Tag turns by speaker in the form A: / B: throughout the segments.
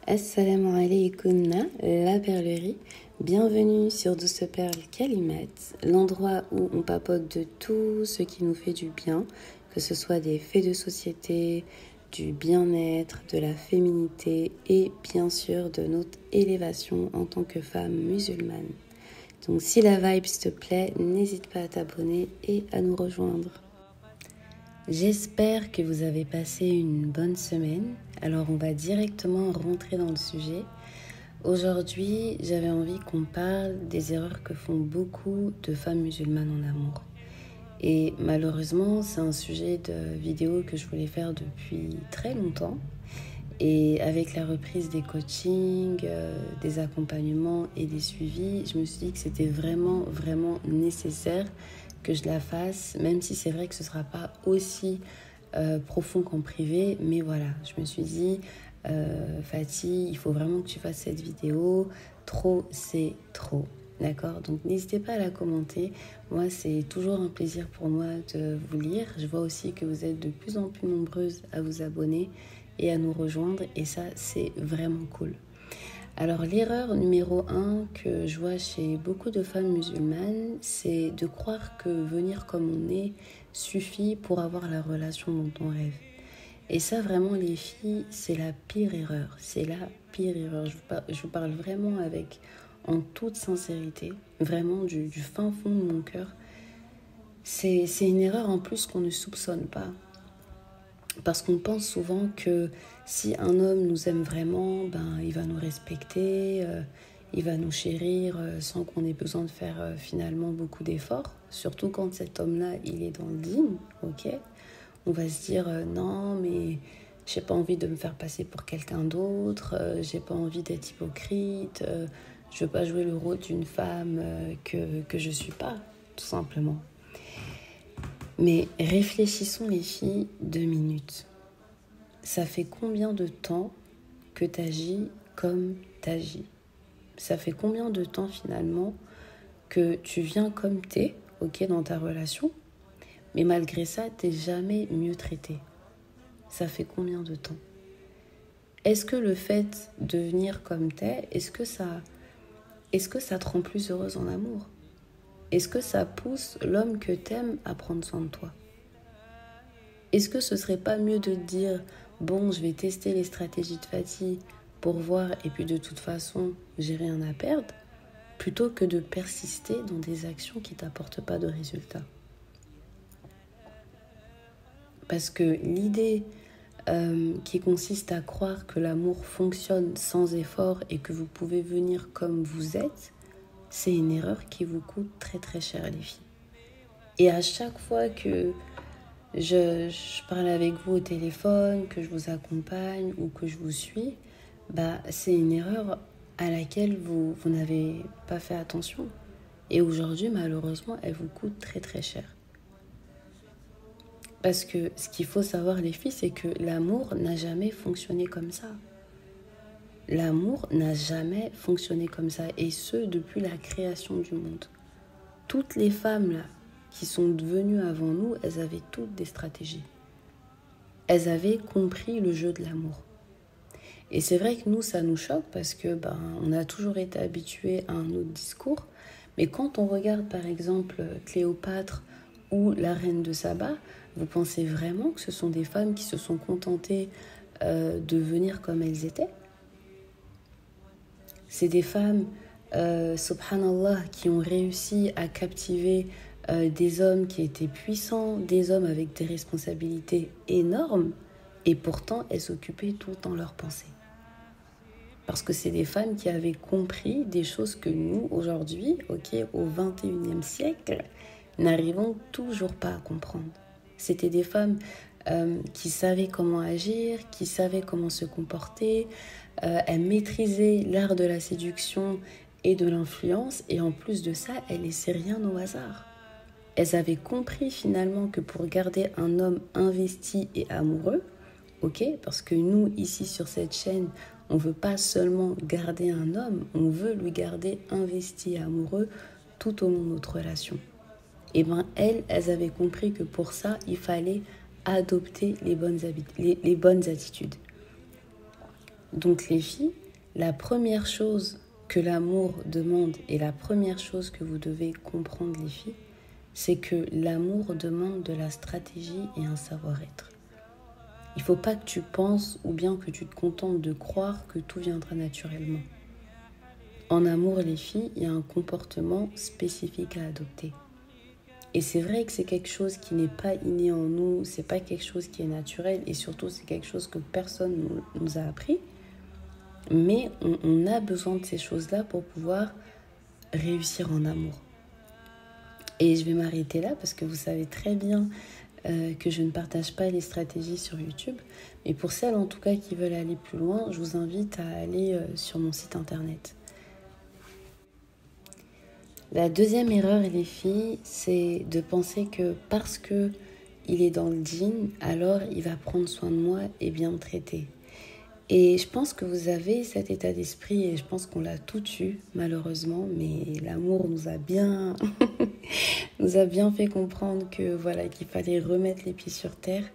A: Assalamu alaikum, la perlerie. Bienvenue sur Douce Perle Kalimat, l'endroit où on papote de tout ce qui nous fait du bien, que ce soit des faits de société, du bien-être, de la féminité et bien sûr de notre élévation en tant que femme musulmane. Donc si la vibe te plaît, n'hésite pas à t'abonner et à nous rejoindre. J'espère que vous avez passé une bonne semaine. Alors on va directement rentrer dans le sujet. Aujourd'hui, j'avais envie qu'on parle des erreurs que font beaucoup de femmes musulmanes en amour. Et malheureusement, c'est un sujet de vidéo que je voulais faire depuis très longtemps. Et avec la reprise des coachings, des accompagnements et des suivis, je me suis dit que c'était vraiment nécessaire que je la fasse, même si c'est vrai que ce ne sera pas aussi profond qu'en privé. Mais voilà, je me suis dit, Fatih, il faut vraiment que tu fasses cette vidéo. Trop, c'est trop. D'accord? Donc n'hésitez pas à la commenter. Moi, c'est toujours un plaisir pour moi de vous lire. Je vois aussi que vous êtes de plus en plus nombreuses à vous abonner et à nous rejoindre. Et ça, c'est vraiment cool. Alors, l'erreur numéro 1 que je vois chez beaucoup de femmes musulmanes, c'est de croire que venir comme on est suffit pour avoir la relation dont on rêve. Et ça, vraiment, les filles, c'est la pire erreur. C'est la pire erreur. Je vous parle vraiment en toute sincérité, vraiment du fin fond de mon cœur. C'est une erreur en plus qu'on ne soupçonne pas. Parce qu'on pense souvent que si un homme nous aime vraiment, il va nous respecter, il va nous chérir sans qu'on ait besoin de faire finalement beaucoup d'efforts. Surtout quand cet homme-là, il est dans le digne, ok ? On va se dire non, mais j'ai pas envie de me faire passer pour quelqu'un d'autre, j'ai pas envie d'être hypocrite, je veux pas jouer le rôle d'une femme que je suis pas, tout simplement. Mais réfléchissons les filles 2 minutes. Ça fait combien de temps que tu agis comme tu agis? Ça fait combien de temps finalement que tu viens comme t'es, ok, dans ta relation, mais malgré ça, t'es jamais mieux traité? Ça fait combien de temps? Est-ce que le fait de venir comme t'es, est-ce que ça te rend plus heureuse en amour? Est-ce que ça pousse l'homme que t'aimes à prendre soin de toi? Est-ce que ce serait pas mieux de te dire bon, je vais tester les stratégies de Fatih pour voir et puis de toute façon, j'ai rien à perdre, plutôt que de persister dans des actions qui t'apportent pas de résultats? Parce que l'idée qui consiste à croire que l'amour fonctionne sans effort et que vous pouvez venir comme vous êtes, c'est une erreur qui vous coûte très cher, les filles. Et à chaque fois que je parle avec vous au téléphone, que je vous accompagne ou que je vous suis, c'est une erreur à laquelle vous n'avez pas fait attention. Et aujourd'hui, malheureusement, elle vous coûte très cher. Parce que ce qu'il faut savoir, les filles, c'est que l'amour n'a jamais fonctionné comme ça. L'amour n'a jamais fonctionné comme ça, et ce, depuis la création du monde. Toutes les femmes là qui sont venues avant nous, elles avaient toutes des stratégies. Elles avaient compris le jeu de l'amour. Et c'est vrai que nous, ça nous choque parce que on a toujours été habitués à un autre discours. Mais quand on regarde par exemple Cléopâtre ou la reine de Saba, vous pensez vraiment que ce sont des femmes qui se sont contentées de venir comme elles étaient? C'est des femmes, subhanallah, qui ont réussi à captiver des hommes qui étaient puissants, des hommes avec des responsabilités énormes, et pourtant elles s'occupaient tout dans leurs pensées. Parce que c'est des femmes qui avaient compris des choses que nous, aujourd'hui, au XXIe siècle, n'arrivons toujours pas à comprendre. C'était des femmes qui savaient comment agir, qui savaient comment se comporter. Elles maîtrisaient l'art de la séduction et de l'influence. Et en plus de ça, elles ne laissaient rien au hasard. Elles avaient compris finalement que pour garder un homme investi et amoureux, parce que nous, ici sur cette chaîne, on ne veut pas seulement garder un homme, on veut lui garder investi et amoureux tout au long de notre relation. Et elles avaient compris que pour ça, il fallait adopter les bonnes attitudes. Donc les filles, la première chose que l'amour demande et la première chose que vous devez comprendre les filles, c'est que l'amour demande de la stratégie et un savoir-être. Il ne faut pas que tu penses ou bien que tu te contentes de croire que tout viendra naturellement. En amour, les filles, il y a un comportement spécifique à adopter. Et c'est vrai que c'est quelque chose qui n'est pas inné en nous, c'est pas quelque chose qui est naturel et surtout c'est quelque chose que personne nous a appris. Mais on a besoin de ces choses-là pour pouvoir réussir en amour. Et je vais m'arrêter là parce que vous savez très bien que je ne partage pas les stratégies sur YouTube. Mais pour celles en tout cas qui veulent aller plus loin, je vous invite à aller sur mon site internet. La deuxième erreur, les filles, c'est de penser que parce que il est dans le djinn, alors il va prendre soin de moi et bien me traiter. Et je pense que vous avez cet état d'esprit et je pense qu'on l'a tout eu, malheureusement, mais l'amour nous a bien, nous a bien fait comprendre que voilà, qu'il fallait remettre les pieds sur terre.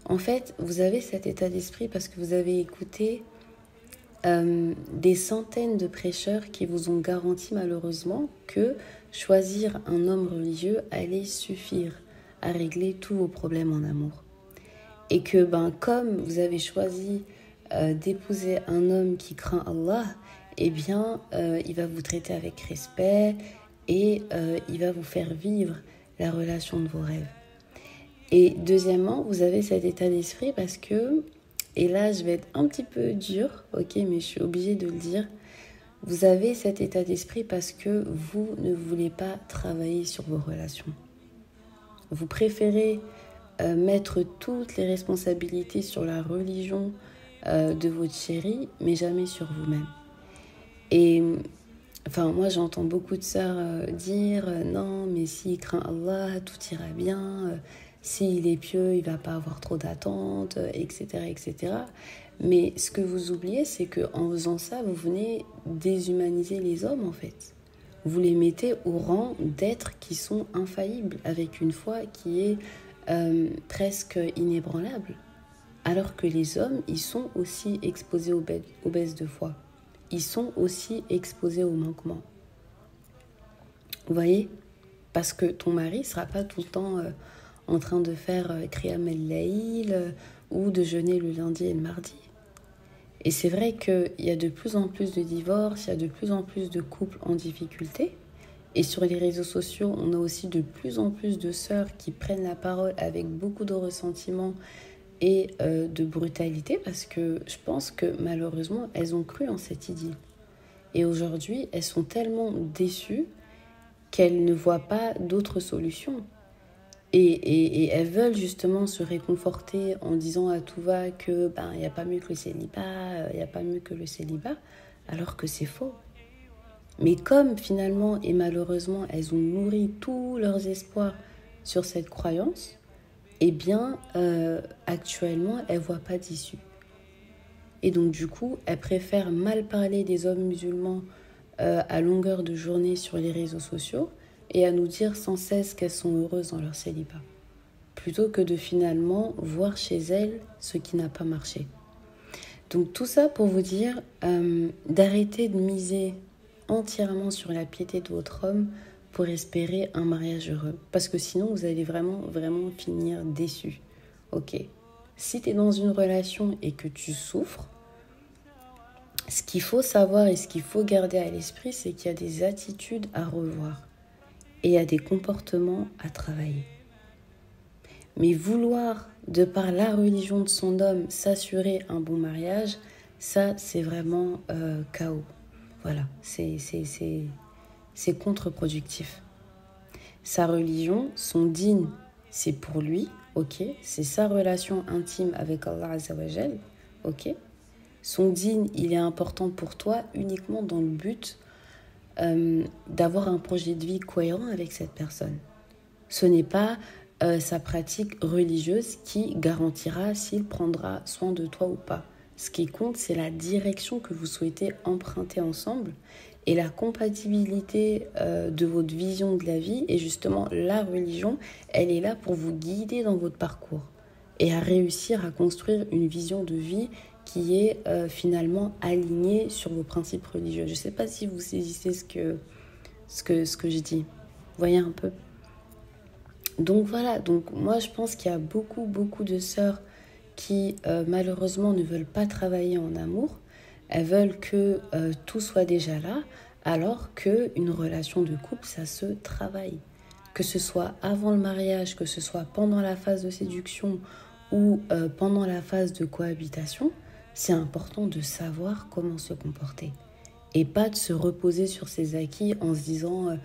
A: En fait, vous avez cet état d'esprit parce que vous avez écouté des centaines de prêcheurs qui vous ont garanti malheureusement que choisir un homme religieux allait suffire à régler tous vos problèmes en amour. Et que comme vous avez choisi d'épouser un homme qui craint Allah, eh bien il va vous traiter avec respect et il va vous faire vivre la relation de vos rêves. Et deuxièmement, vous avez cet état d'esprit parce que, et là je vais être un petit peu dure, ok, mais je suis obligée de le dire, vous avez cet état d'esprit parce que vous ne voulez pas travailler sur vos relations. Vous préférez mettre toutes les responsabilités sur la religion de votre chéri, mais jamais sur vous-même. Et moi j'entends beaucoup de sœurs dire non, mais s'il craint Allah, tout ira bien, s'il est pieux, il va pas avoir trop d'attentes, etc., etc. Mais ce que vous oubliez, c'est qu'en faisant ça, vous venez déshumaniser les hommes en fait. Vous les mettez au rang d'êtres qui sont infaillibles, avec une foi qui est presque inébranlable. Alors que les hommes, ils sont aussi exposés aux baisses de foi. Ils sont aussi exposés aux manquements. Vous voyez ? Parce que ton mari ne sera pas tout le temps en train de faire Qiyam el-Layl ou de jeûner le lundi et le mardi. Et c'est vrai qu'il y a de plus en plus de divorces, il y a de plus en plus de couples en difficulté. Et sur les réseaux sociaux, on a aussi de plus en plus de sœurs qui prennent la parole avec beaucoup de ressentiment et de brutalité parce que je pense que malheureusement, elles ont cru en cette idylle. Et aujourd'hui, elles sont tellement déçues qu'elles ne voient pas d'autres solutions. Et elles veulent justement se réconforter en disant à tout va que y a pas mieux que le célibat, il n'y a pas mieux que le célibat, alors que c'est faux. Mais comme finalement et malheureusement elles ont nourri tous leurs espoirs sur cette croyance, eh bien actuellement elles ne voient pas d'issue. Et donc du coup elles préfèrent mal parler des hommes musulmans à longueur de journée sur les réseaux sociaux et à nous dire sans cesse qu'elles sont heureuses dans leur célibat, plutôt que de finalement voir chez elles ce qui n'a pas marché. Donc tout ça pour vous dire d'arrêter de miser entièrement sur la piété de votre homme pour espérer un mariage heureux. Parce que sinon, vous allez vraiment, vraiment finir déçu. Ok. Si tu es dans une relation et que tu souffres, ce qu'il faut savoir et ce qu'il faut garder à l'esprit, c'est qu'il y a des attitudes à revoir. Et il y a des comportements à travailler. Mais vouloir, de par la religion de son homme, s'assurer un bon mariage, ça, c'est vraiment chaos. Voilà, c'est contre-productif. Sa religion, son dîn, c'est pour lui, ok. C'est sa relation intime avec Allah Azzawajal, ok. Son dîn, il est important pour toi uniquement dans le but d'avoir un projet de vie cohérent avec cette personne. Ce n'est pas sa pratique religieuse qui garantira s'il prendra soin de toi ou pas. Ce qui compte, c'est la direction que vous souhaitez emprunter ensemble et la compatibilité de votre vision de la vie. Et justement, la religion, elle est là pour vous guider dans votre parcours et à réussir à construire une vision de vie qui est finalement aligné sur vos principes religieux. Je ne sais pas si vous saisissez ce que je dis. Vous voyez un peu? Donc voilà, donc moi je pense qu'il y a beaucoup de sœurs qui malheureusement ne veulent pas travailler en amour. Elles veulent que tout soit déjà là, alors qu'une relation de couple, ça se travaille. Que ce soit avant le mariage, que ce soit pendant la phase de séduction ou pendant la phase de cohabitation, c'est important de savoir comment se comporter. Et pas de se reposer sur ses acquis en se disant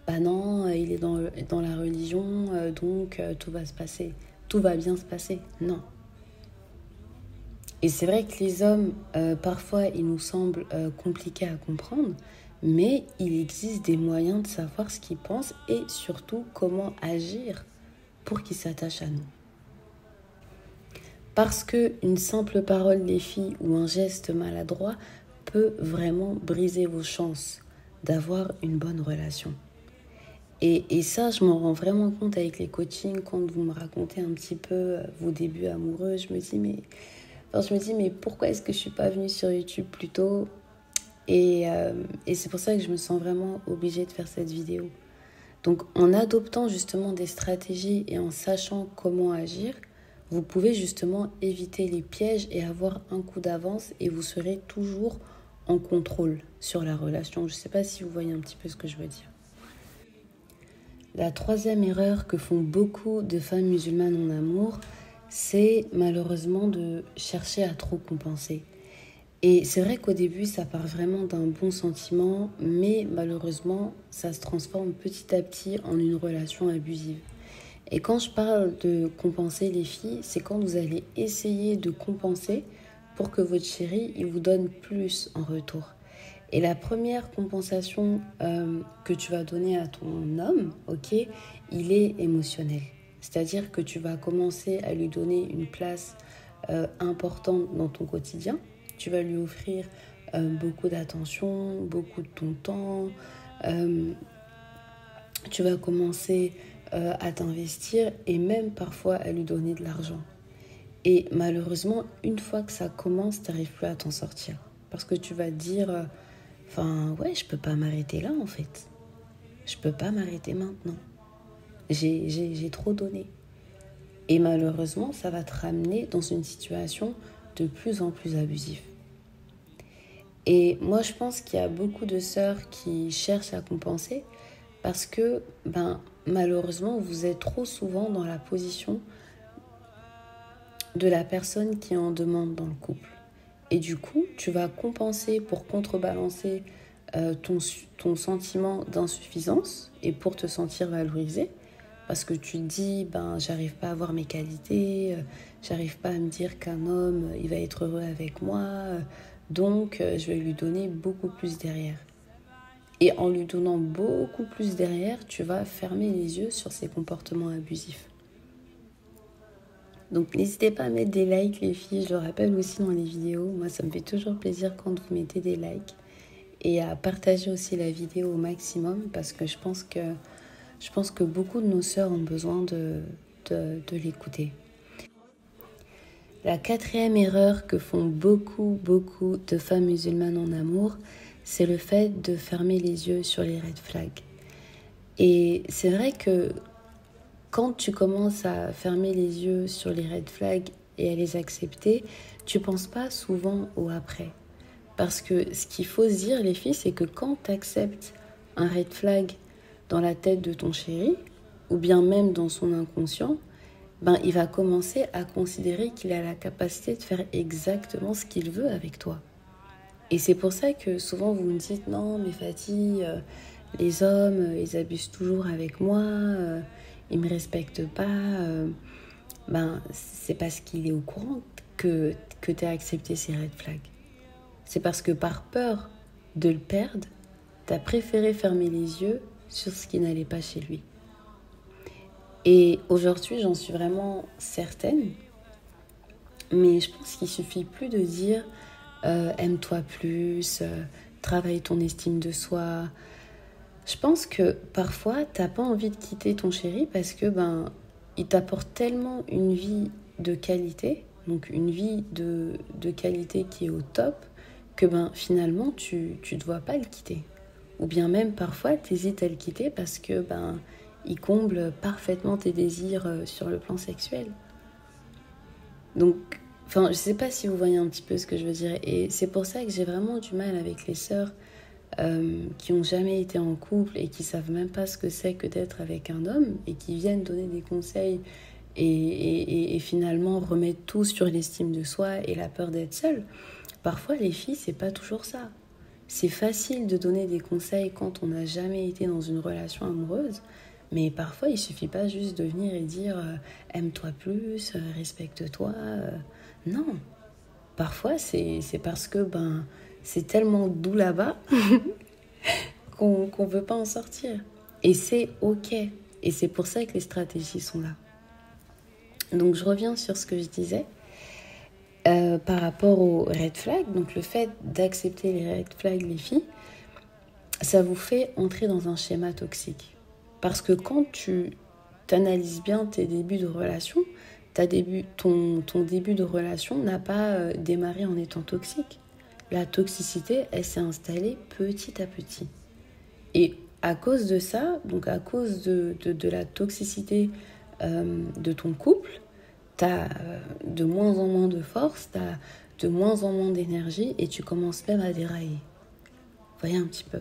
A: bah non, il est dans la religion, donc tout va se passer, tout va bien se passer. Non. Et c'est vrai que les hommes, parfois, ils nous semblent compliqués à comprendre, mais il existe des moyens de savoir ce qu'ils pensent et surtout comment agir pour qu'ils s'attachent à nous. Parce qu'une simple parole des filles ou un geste maladroit peut vraiment briser vos chances d'avoir une bonne relation. Et ça, je m'en rends vraiment compte avec les coachings, quand vous me racontez un petit peu vos débuts amoureux, je me dis mais pourquoi est-ce que je ne suis pas venue sur YouTube plus tôt ? Et c'est pour ça que je me sens vraiment obligée de faire cette vidéo. Donc en adoptant justement des stratégies et en sachant comment agir, vous pouvez justement éviter les pièges et avoir un coup d'avance et vous serez toujours en contrôle sur la relation. Je ne sais pas si vous voyez un petit peu ce que je veux dire. La troisième erreur que font beaucoup de femmes musulmanes en amour, c'est malheureusement de chercher à trop compenser. Et c'est vrai qu'au début, ça part vraiment d'un bon sentiment, mais malheureusement, ça se transforme petit à petit en une relation abusive. Et quand je parle de compenser les filles, c'est quand vous allez essayer de compenser pour que votre chéri il vous donne plus en retour. Et la première compensation que tu vas donner à ton homme, ok, il est émotionnel. C'est-à-dire que tu vas commencer à lui donner une place importante dans ton quotidien. Tu vas lui offrir beaucoup d'attention, beaucoup de ton temps. Tu vas commencer à t'investir et même parfois à lui donner de l'argent. Et malheureusement, une fois que ça commence, tu n'arrives plus à t'en sortir. Parce que tu vas te dire, ouais, je peux pas m'arrêter là en fait. Je peux pas m'arrêter maintenant. J'ai trop donné. Et malheureusement, ça va te ramener dans une situation de plus en plus abusive. Et moi, je pense qu'il y a beaucoup de sœurs qui cherchent à compenser parce que, malheureusement, vous êtes trop souvent dans la position de la personne qui est en demande dans le couple. Et du coup, tu vas compenser pour contrebalancer ton sentiment d'insuffisance et pour te sentir valorisé. Parce que tu te dis, j'arrive pas à voir mes qualités, j'arrive pas à me dire qu'un homme, il va être heureux avec moi, donc je vais lui donner beaucoup plus derrière. Et en lui donnant beaucoup plus derrière, tu vas fermer les yeux sur ses comportements abusifs. Donc n'hésitez pas à mettre des likes les filles, je le rappelle aussi dans les vidéos. Moi ça me fait toujours plaisir quand vous mettez des likes. Et à partager aussi la vidéo au maximum parce que je pense que beaucoup de nos sœurs ont besoin de l'écouter. La quatrième erreur que font beaucoup de femmes musulmanes en amour, c'est le fait de fermer les yeux sur les red flags. Et c'est vrai que quand tu commences à fermer les yeux sur les red flags et à les accepter, tu ne penses pas souvent au après. Parce que ce qu'il faut se dire, les filles, c'est que quand tu acceptes un red flag dans la tête de ton chéri, ou bien même dans son inconscient, il va commencer à considérer qu'il a la capacité de faire exactement ce qu'il veut avec toi. Et c'est pour ça que souvent vous me dites « Non, mais Fatih, les hommes, ils abusent toujours avec moi, ils ne me respectent pas. » C'est parce qu'il est au courant que tu as accepté ces red flags. C'est parce que par peur de le perdre, tu as préféré fermer les yeux sur ce qui n'allait pas chez lui. Et aujourd'hui, j'en suis vraiment certaine. Mais je pense qu'il suffit plus de dire aime-toi plus, travaille ton estime de soi. Je pense que parfois, tu n'as pas envie de quitter ton chéri parce que il t'apporte tellement une vie de qualité, donc une vie de qualité qui est au top, que finalement tu ne dois pas le quitter. Ou bien même parfois tu hésites à le quitter parce que il comble parfaitement tes désirs sur le plan sexuel. Donc, je sais pas si vous voyez un petit peu ce que je veux dire. Et c'est pour ça que j'ai vraiment du mal avec les sœurs qui n'ont jamais été en couple et qui savent même pas ce que c'est que d'être avec un homme et qui viennent donner des conseils et finalement remettre tout sur l'estime de soi et la peur d'être seule. Parfois, les filles, c'est pas toujours ça. C'est facile de donner des conseils quand on n'a jamais été dans une relation amoureuse, mais parfois, il suffit pas juste de venir et dire aime-toi plus, respecte-toi. Non. Parfois, c'est parce que c'est tellement doux là-bas qu'on veut pas en sortir. Et c'est OK. Et c'est pour ça que les stratégies sont là. Donc, je reviens sur ce que je disais. Par rapport aux red flags, donc le fait d'accepter les red flags, les filles, ça vous fait entrer dans un schéma toxique. Parce que quand tu t'analyses bien tes débuts de relation, ton début de relation n'a pas démarré en étant toxique. La toxicité, elle s'est installée petit à petit. Et à cause de ça, donc à cause de la toxicité de ton couple, t'as de moins en moins de force, t'as de moins en moins d'énergie et tu commences même à dérailler. Voyez un petit peu.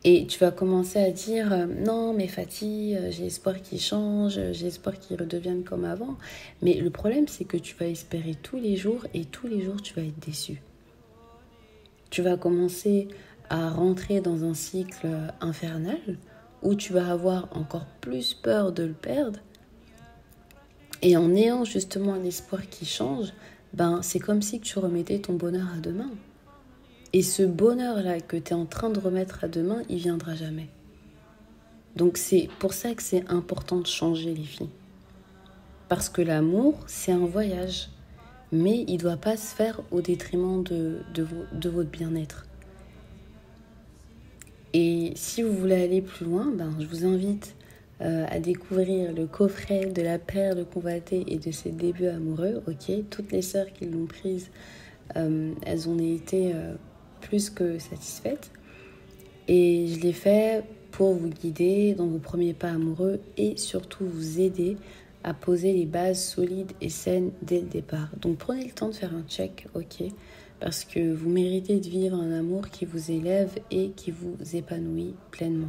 A: Et tu vas commencer à dire non mais Fatih, j'ai espoir qu'il change, j'ai espoir qu'il redevienne comme avant. Mais le problème c'est que tu vas espérer tous les jours et tous les jours tu vas être déçu. Tu vas commencer à rentrer dans un cycle infernal où tu vas avoir encore plus peur de le perdre. Et en ayant justement l'espoir qui change, c'est comme si tu remettais ton bonheur à demain. Et ce bonheur-là que tu es en train de remettre à demain, il viendra jamais. Donc c'est pour ça que c'est important de changer les filles. Parce que l'amour, c'est un voyage. Mais il ne doit pas se faire au détriment de votre bien-être. Et si vous voulez aller plus loin, je vous invite à découvrir le coffret de la perle convoitée et de ses débuts amoureux. Ok, toutes les sœurs qui l'ont prise, elles ont été plus que satisfaites. Et je l'ai fait pour vous guider dans vos premiers pas amoureux et surtout vous aider à poser les bases solides et saines dès le départ. Donc prenez le temps de faire un check, ok, parce que vous méritez de vivre un amour qui vous élève et qui vous épanouit pleinement.